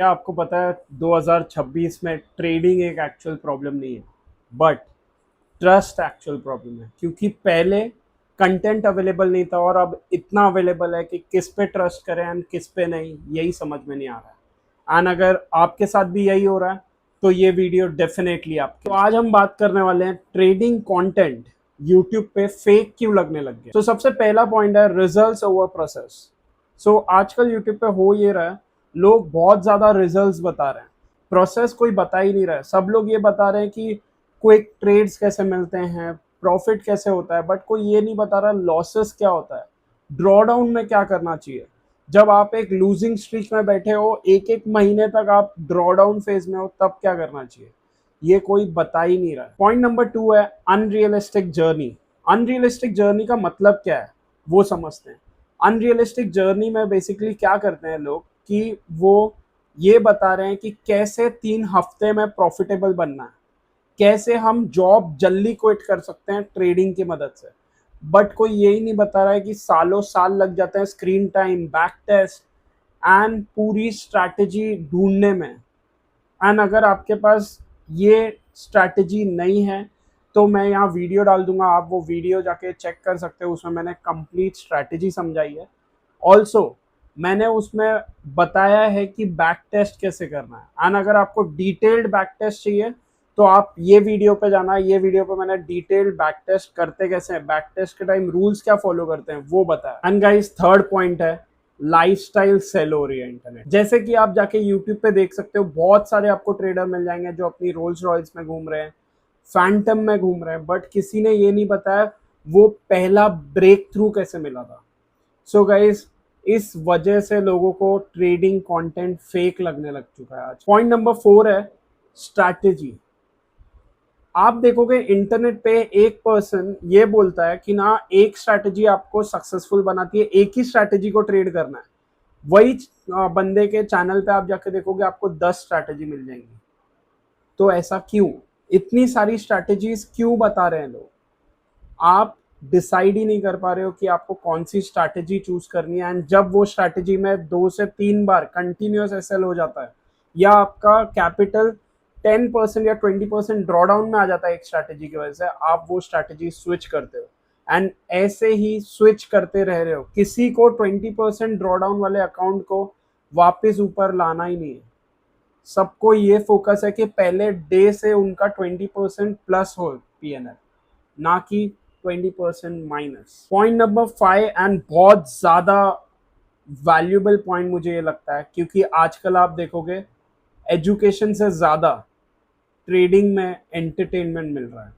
क्या आपको पता है 2026 में ट्रेडिंग एक एक्चुअल प्रॉब्लम नहीं है, बट ट्रस्ट एक्चुअल प्रॉब्लम है। क्योंकि पहले कंटेंट अवेलेबल नहीं था और अब इतना अवेलेबल है कि किस पे ट्रस्ट करें एंड किस पे नहीं, यही समझ में नहीं आ रहा है। एंड अगर आपके साथ भी यही हो रहा है तो ये वीडियो डेफिनेटली आपके। तो आज हम बात करने वाले हैं ट्रेडिंग कंटेंट यूट्यूब पे फेक क्यों लगने लग गया। तो सबसे पहला पॉइंट है रिजल्ट्स ओवर प्रोसेस। सो आजकल यूट्यूब पे हो ये रहा है, लोग बहुत ज्यादा रिजल्ट्स बता रहे हैं, प्रोसेस कोई बता ही नहीं रहा है। सब लोग ये बता रहे हैं कि क्विक ट्रेड्स कैसे मिलते हैं, प्रॉफिट कैसे होता है, बट कोई ये नहीं बता रहा लॉसेस क्या होता है, ड्रॉ डाउन में क्या करना चाहिए। जब आप एक लूजिंग स्ट्रीक में बैठे हो, एक एक महीने तक आप ड्रॉ डाउन फेज में हो, तब क्या करना चाहिए, ये कोई बता ही नहीं रहा है। पॉइंट नंबर 2 है अनरियलिस्टिक जर्नी। अनरियलिस्टिक जर्नी का मतलब क्या है वो समझते हैं। अनरियलिस्टिक जर्नी में बेसिकली क्या करते हैं लोग कि वो ये बता रहे हैं कि कैसे 3 हफ्ते में प्रॉफिटेबल बनना है, कैसे हम जॉब जल्दी क्विट कर सकते हैं ट्रेडिंग की मदद से। बट कोई यही नहीं बता रहा है कि सालों साल लग जाते हैं screen time, back test and पूरी स्ट्रैटेजी ढूंढने में। एंड अगर आपके पास ये स्ट्रैटेजी नहीं है तो मैं यहाँ वीडियो डाल दूंगा, आप वो वीडियो जाके चेक कर सकते हो, उसमें मैंने कंप्लीट स्ट्रैटेजी समझाई है। ऑल्सो मैंने उसमें बताया है कि बैक टेस्ट कैसे करना है। एंड अगर आपको डिटेल्ड बैक टेस्ट चाहिए तो आप ये वीडियो पे जाना, ये वीडियो पे मैंने डिटेल्ड बैक टेस्ट करते कैसे हैं, बैक टेस्ट के टाइम रूल्स क्या फॉलो करते हैं वो बताया। एंड गाइस थर्ड पॉइंट है लाइफस्टाइल सेल ओरिएंटेड। जैसे कि आप जाके यूट्यूब पे देख सकते हो, बहुत सारे आपको ट्रेडर मिल जाएंगे जो अपनी रोल्स रॉयल्स में घूम रहे हैं, फैंटम में घूम रहे हैं, बट किसी ने ये नहीं बताया वो पहला ब्रेक थ्रू कैसे मिला था। सो गाइस इस वजह से लोगों को ट्रेडिंग कंटेंट फेक लगने लग चुका है आज। पॉइंट नंबर 4 है स्ट्रैटेजी। आप देखोगे इंटरनेट पे एक पर्सन ये बोलता है कि ना एक स्ट्रैटेजी आपको सक्सेसफुल बनाती है, एक ही स्ट्रैटेजी को ट्रेड करना है। वही बंदे के चैनल पे आप जाके देखोगे आपको 10 स्ट्रैटेजी मिल जाएंगी। तो ऐसा क्यों, इतनी सारी स्ट्रैटेजीज क्यों बता रहे हैं लोग। आप डिसाइड ही नहीं कर पा रहे हो कि आपको कौन सी स्ट्रैटेजी चूज करनी है। एंड जब वो स्ट्रैटेजी में 2 से 3 बार कंटिन्यूस एसएल हो जाता है या आपका कैपिटल 10% या 20% ड्रॉ डाउन में आ जाता है एक स्ट्रैटेजी की वजह से, आप वो स्ट्रैटेजी स्विच करते हो। एंड ऐसे ही स्विच करते रह रहे हो, किसी को 20% ड्रॉ डाउन वाले अकाउंट को वापस ऊपर लाना ही नहीं है। सबको ये फोकस है कि पहले डे से उनका 20% प्लस हो पीएनएल, ना कि 20% माइनस। पॉइंट नंबर 5 एंड बहुत ज्यादा वैल्यूबल पॉइंट मुझे ये लगता है, क्योंकि आजकल आप देखोगे एजुकेशन से ज्यादा ट्रेडिंग में एंटरटेनमेंट मिल रहा है।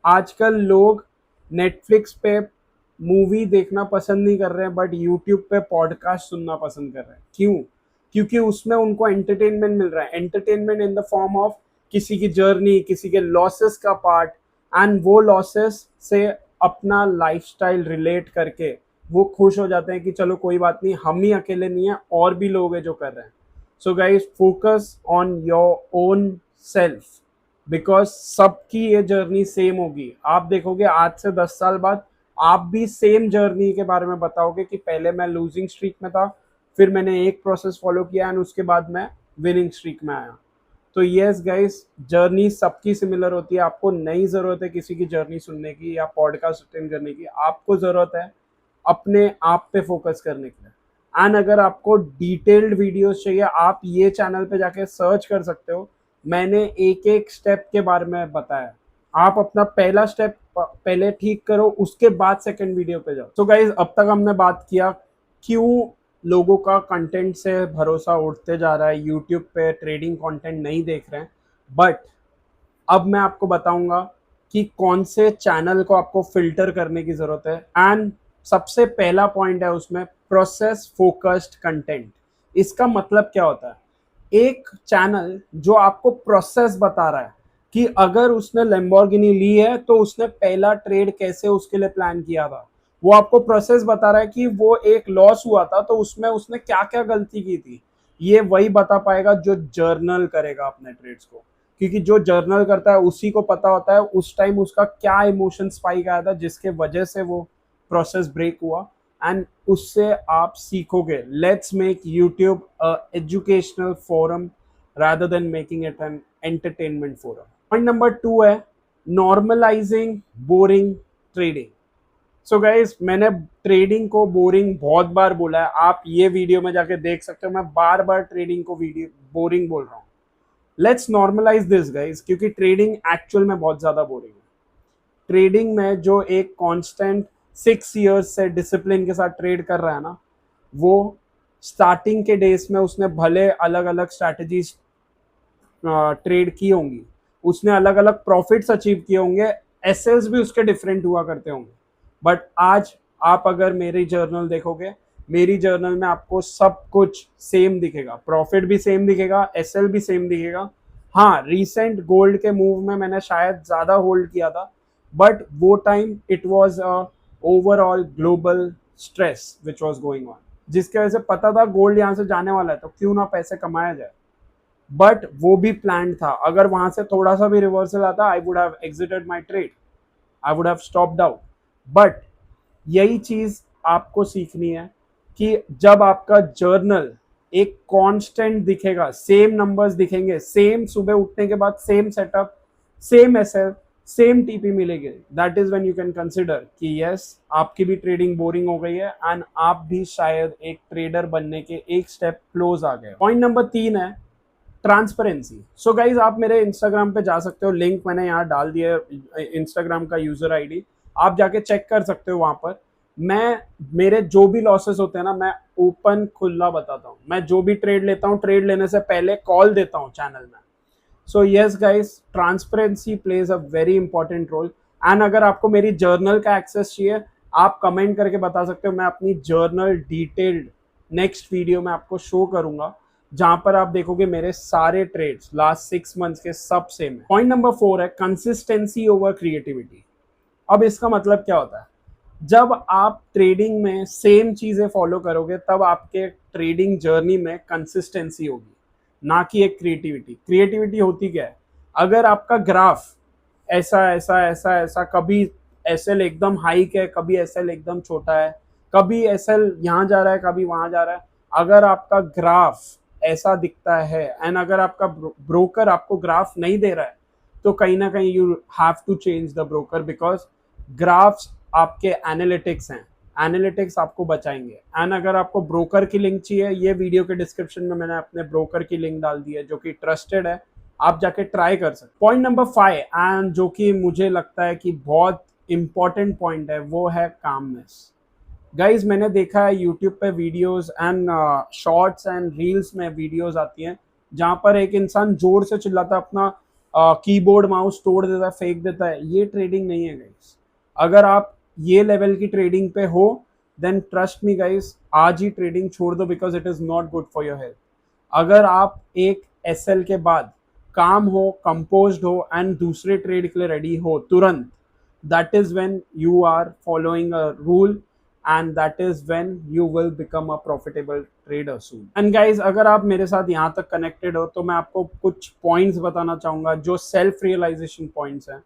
आजकल लोग नेटफ्लिक्स पे मूवी देखना पसंद नहीं कर रहे हैं, बट यूट्यूब पे पॉडकास्ट सुनना पसंद कर रहे हैं। क्यों? क्योंकि उसमें उनको एंटरटेनमेंट मिल रहा है, entertainment in the form of किसी की जर्नी, किसी के लॉसेस का पार्ट, एंड वो लॉसेस से अपना लाइफस्टाइल रिलेट करके वो खुश हो जाते हैं कि चलो कोई बात नहीं, हम ही अकेले नहीं है, और भी लोग हैं जो कर रहे हैं। So guys focus on your own self, because सबकी ये जर्नी सेम होगी। आप देखोगे आज से 10 साल बाद आप भी सेम जर्नी के बारे में बताओगे कि पहले मैं लूजिंग स्ट्रीक में था, फिर मैंने एक प्रोसेस फॉलो किया एंड उसके बाद मैं विनिंग स्ट्रीक में आया। तो यस गाइस जर्नी सबकी सिमिलर होती है। आपको नहीं जरूरत है किसी की जर्नी सुनने की या पॉडकास्ट अटेंड करने की, आपको जरूरत है अपने आप पे फोकस करने के लिए। एंड अगर आपको डिटेल्ड वीडियोस चाहिए, आप ये चैनल पे जाके सर्च कर सकते हो, मैंने एक एक स्टेप के बारे में बताया। आप अपना पहला स्टेप पहले ठीक करो, उसके बाद सेकंड वीडियो पे जाओ। तो गाइज अब तक हमने बात किया क्यों लोगों का कंटेंट से भरोसा उठते जा रहा है, यूट्यूब पे ट्रेडिंग कंटेंट नहीं देख रहे हैं। बट अब मैं आपको बताऊंगा कि कौन से चैनल को आपको फिल्टर करने की जरूरत है। एंड सबसे पहला पॉइंट है उसमें प्रोसेस फोकस्ड कंटेंट। इसका मतलब क्या होता है, एक चैनल जो आपको प्रोसेस बता रहा है कि अगर उसने लैम्बोर्गिनी ली है तो उसने पहला ट्रेड कैसे उसके लिए प्लान किया था, वो आपको प्रोसेस बता रहा है कि वो एक लॉस हुआ था तो उसमें उसने क्या क्या गलती की थी, ये वही बता पाएगा जो जर्नल करेगा अपने ट्रेड्स को। क्योंकि जो जर्नल करता है उसी को पता होता है उस टाइम उसका क्या इमोशन स्पाइक आया था जिसके वजह से वो प्रोसेस ब्रेक हुआ। एंड उससे आप सीखोगे. Let's make YouTube a educational forum rather than making it an entertainment forum. Point number 2 है normalizing boring trading. So guys मैंने ट्रेडिंग को बोरिंग बहुत बार बोला है. आप ये वीडियो में जाके देख सकते हो, मैं बार बार ट्रेडिंग को वीडियो बोरिंग बोल रहा हूँ. लेट्स नॉर्मलाइज दिस गाइज, क्योंकि ट्रेडिंग एक्चुअल में बहुत ज्यादा बोरिंग है. ट्रेडिंग में जो एक कांस्टेंट 6 years से डिसिप्लिन के साथ ट्रेड कर रहा है ना, वो स्टार्टिंग के डेज में उसने भले अलग अलग स्ट्रैटेजीज ट्रेड की होंगी, उसने अलग अलग प्रॉफिट्स अचीव किए होंगे, एसएल्स भी उसके डिफरेंट हुआ करते होंगे. बट आज आप अगर मेरी जर्नल देखोगे, मेरी जर्नल में आपको सब कुछ सेम दिखेगा. प्रॉफिट भी सेम दिखेगा, एसएल भी सेम दिखेगा. हाँ, रिसेंट गोल्ड के मूव में मैंने शायद ज्यादा होल्ड किया था, बट वो time it was a overall global stress which was going on, जिसकी वजह से पता था गोल्ड यहाँ से जाने वाला है, तो क्यों ना पैसे कमाया जाए. बट वो भी प्लान था. अगर वहां से थोड़ा सा भी रिवर्सल आता, I would have exerted my trade, I would have stopped out. But यही चीज आपको सीखनी है कि जब आपका जर्नल एक कांस्टेंट दिखेगा, सेम नंबर्स दिखेंगे, सेम सुबह उठने के बाद same setup, same SL, same TP मिलेगी, that is when you can consider कि यस, आपकी भी ट्रेडिंग बोरिंग हो गई है एंड आप भी शायद एक ट्रेडर बनने के एक स्टेप क्लोज आ गए. पॉइंट नंबर 3 है ट्रांसपेरेंसी. सो गाइज आप मेरे इंस्टाग्राम पे जा सकते हो, लिंक मैंने यहाँ डाल दिया है, इंस्टाग्राम का यूजर आईडी, आप जाके चेक कर सकते हो. वहां पर मैं मेरे जो भी लॉसेस होते हैं ना, मैं ओपन खुला बताता हूँ. मैं जो भी ट्रेड लेता हूँ, ट्रेड लेने से पहले कॉल देता हूँ चैनल में. So yes guys, transparency plays a very important role. And अगर आपको मेरी जर्नल का एक्सेस चाहिए, आप कमेंट करके बता सकते हो. मैं अपनी जर्नल डिटेल्ड नेक्स्ट वीडियो में आपको शो करूंगा, जहां पर आप देखोगे मेरे सारे ट्रेड्स लास्ट 6 months के सब सेम है. पॉइंट नंबर 4 है कंसिस्टेंसी ओवर क्रिएटिविटी. अब इसका मतलब क्या होता है? जब आप ट्रेडिंग में सेम चीजें फॉलो करोगे, तब आपके ट्रेडिंग जर्नी में कंसिस्टेंसी होगी, ना कि एक क्रिएटिविटी. क्रिएटिविटी होती क्या है? अगर आपका ग्राफ ऐसा ऐसा ऐसा ऐसा, कभी एसएल एकदम हाइक है, कभी एसएल एकदम छोटा है, कभी एसएल यहाँ जा रहा है, कभी वहां जा रहा है. अगर आपका ग्राफ ऐसा दिखता है एंड अगर आपका ब्रोकर आपको ग्राफ नहीं दे रहा है, तो कहीं ना कहीं you have to change the broker, because graphs आपके एनालिटिक्स हैं. एनालिटिक्स आपको बचाएंगे. एंड अगर आपको ब्रोकर की लिंक चाहिए, ये वीडियो के डिस्क्रिप्शन में मैंने अपने ब्रोकर की लिंक डाल दी है, जो कि ट्रस्टेड है, आप जाके ट्राई कर सकते. पॉइंट नंबर 5 एंड जो कि मुझे लगता है कि बहुत इंपॉर्टेंट पॉइंट है, वो है कामनेस. गाइज मैंने देखा है यूट्यूब पे videos and shorts and reels में वीडियोस आती हैं, जहां पर एक इंसान जोर से चिल्लाता है, अपना कीबोर्ड माउस तोड़ देता है, फेंक देता है. ये ट्रेडिंग नहीं है गाइज. अगर आप ये लेवल की ट्रेडिंग पे हो, देन ट्रस्ट मी गाइज, आज ही ट्रेडिंग छोड़ दो, because it is not good for your health. अगर आप एक एसएल के बाद काम हो, कंपोज्ड हो एंड दूसरे ट्रेड के लिए रेडी हो तुरंत, that is when you are following a rule and that is when you will become a profitable trader soon. And guys, अगर आप मेरे साथ यहाँ तक connected हो, तो मैं आपको कुछ points बताना चाहूँगा जो self realization points हैं.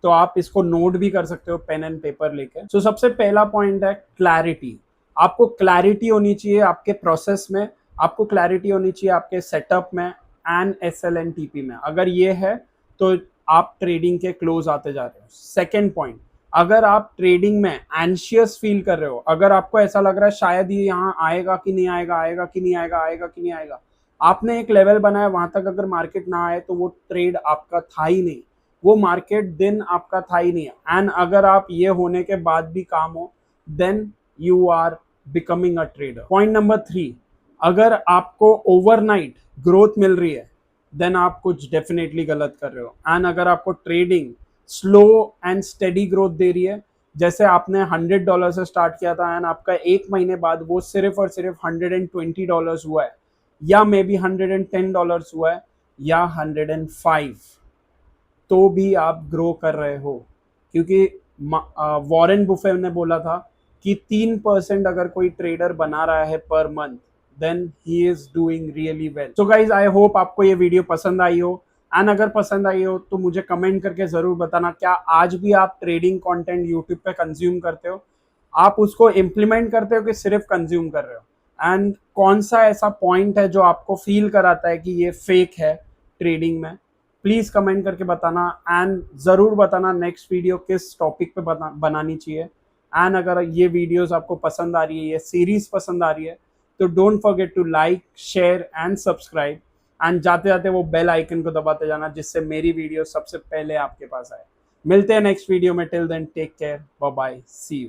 तो आप इसको नोट भी कर सकते हो पेन एंड पेपर लेके. So सबसे पहला पॉइंट है क्लैरिटी. आपको क्लैरिटी होनी चाहिए आपके प्रोसेस में, आपको क्लैरिटी होनी चाहिए आपके सेटअप में एंड एसएल एंड टीपी में. अगर ये है तो आप ट्रेडिंग के क्लोज आते जा रहे हो. सेकेंड पॉइंट, अगर आप ट्रेडिंग में एंशियस फील कर रहे हो, अगर आपको ऐसा लग रहा है शायद ये यहाँ आएगा कि नहीं आएगा, आएगा कि नहीं आएगा, आएगा कि नहीं आएगा, आपने एक लेवल बनाया, वहां तक अगर मार्केट ना आए तो वो ट्रेड आपका था ही नहीं, वो मार्केट दिन आपका था ही नहीं. एंड अगर आप ये होने के बाद भी काम हो, then you are becoming a trader. Point number 3, अगर आपको ओवरनाइट ग्रोथ मिल रही है, देन आप कुछ डेफिनेटली गलत कर रहे हो. एंड अगर आपको trading slow and steady growth दे रही है, जैसे आपने $100 से स्टार्ट किया था एंड आपका 1 महीने बाद वो सिर्फ और सिर्फ $120 हुआ है, या मे बी $110 हुआ है, या 105, तो भी आप ग्रो कर रहे हो. क्योंकि वॉरेन बुफे ने बोला था कि 3% अगर कोई ट्रेडर बना रहा है per month, then he is doing really well. So guys, I hope आपको ये वीडियो पसंद आई हो. एंड अगर पसंद आई हो तो मुझे कमेंट करके ज़रूर बताना, क्या आज भी आप ट्रेडिंग कंटेंट यूट्यूब पे कंज्यूम करते हो. आप उसको इम्प्लीमेंट करते हो कि सिर्फ कंज्यूम कर रहे हो, एंड कौन सा ऐसा पॉइंट है जो आपको फील कराता है कि ये फेक है ट्रेडिंग में, प्लीज कमेंट करके बताना। एंड जरूर बताना नेक्स्ट वीडियो किस टॉपिक पे बनानी चाहिए। एंड अगर ये वीडियोस आपको पसंद आ रही है, ये सीरीज पसंद आ रही है, तो don't forget to like, share and subscribe. And जाते जाते वो बेल आइकन को दबाते जाना, जिससे मेरी वीडियो सबसे पहले आपके पास आए। मिलते हैं नेक्स्ट वीडियो में। Till then take care, bye bye, see you.